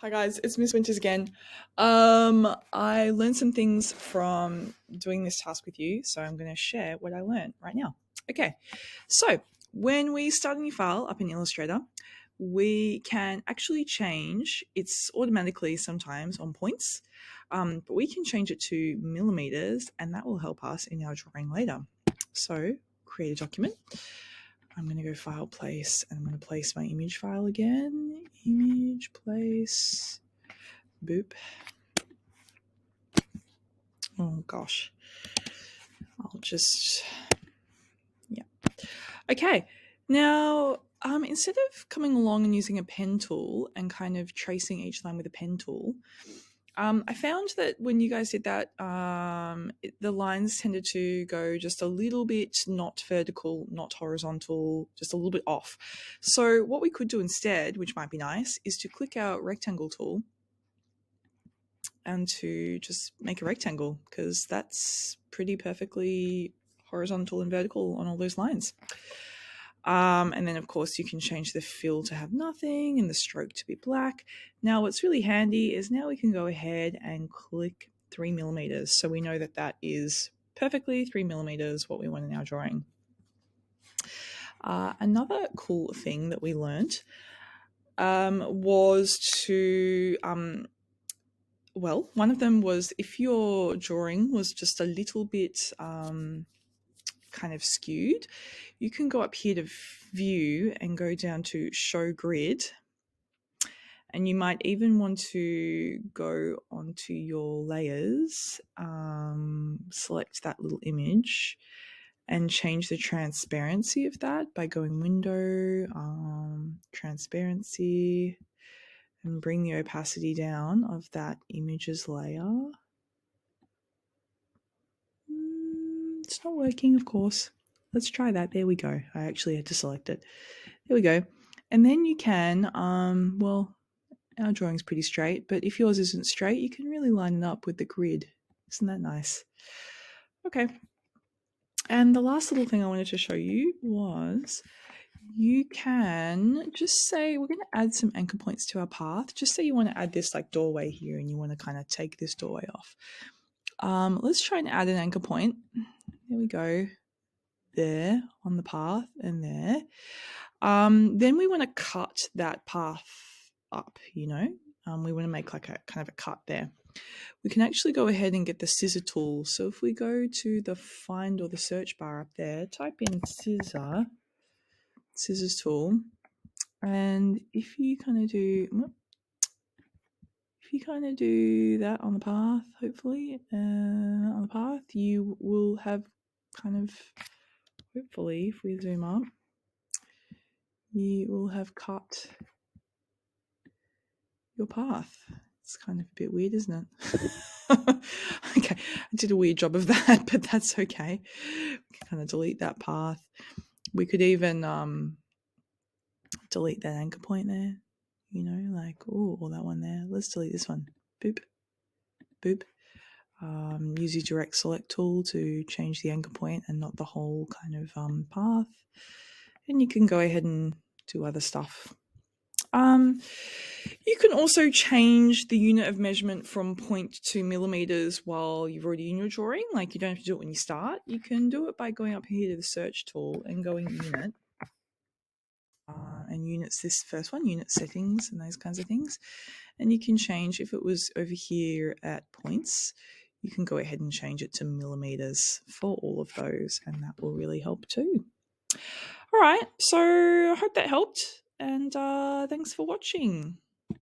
Hi guys, it's Miss Winters again. I learned some things from doing this task with you, so I'm going to share what I learned right now. Okay, so when we start a new file up in Illustrator, we can actually change, it's automatically sometimes on points, but we can change it to millimeters and that will help us in our drawing later. So create a document. I'm going to go file place and I'm going to place my image file again. Image place. Boop. Oh gosh. I'll just, yeah. Okay. Now, instead of coming along and using a pen tool and kind of tracing each line with a pen tool, I found that when you guys did that, the lines tended to go just a little bit not vertical, not horizontal, just a little bit off. So what we could do instead, which might be nice, is to click our rectangle tool and to just make a rectangle, because that's pretty perfectly horizontal and vertical on all those lines. And then of course you can change the fill to have nothing and the stroke to be black. Now what's really handy is now we can go ahead and click 3 millimeters. So we know that that is perfectly 3 millimeters what we want in our drawing. Another cool thing that we learned was to, well, one of them was if your drawing was just a little bit kind of skewed, you can go up here to view and go down to show grid. And you might even want to go onto your layers, select that little image and change the transparency of that by going window, transparency, and bring the opacity down of that images layer. It's not working, of course. Let's try that. There we go. I actually had to select it. There we go. And then you can, well, our drawing's pretty straight, but if yours isn't straight, you can really line it up with the grid. Isn't that nice? Okay. And the last little thing I wanted to show you was you can just say, we're going to add some anchor points to our path. Just say you want to add this like doorway here and you want to kind of take this doorway off. Let's try and add an anchor point. There we go. There on the path and there. Then we want to cut that path up, you know. We want to make like a kind of a cut there. We can actually go ahead and get the scissor tool. So if we go to the find or the search bar up there, type in scissors tool, and if you kind of do that on the path, hopefully on the path, you will have kind of, hopefully if we zoom up, you will have cut your path. It's kind of a bit weird, isn't it? Okay, I did a weird job of that, but that's okay. We can kind of delete that path. We could even delete that anchor point there, you know, like, oh, or that one there. Let's delete this one. Boop, boop. Use your direct select tool to change the anchor point and not the whole kind of path. And you can go ahead and do other stuff. You can also change the unit of measurement from point to millimeters while you're already in your drawing. Like, you don't have to do it when you start. You can do it by going up here to the search tool and going unit. And units, this first one, unit settings and those kinds of things. And you can change, if it was over here at points, you can go ahead and change it to millimeters for all of those, and that will really help too. All right, so I hope that helped, and thanks for watching.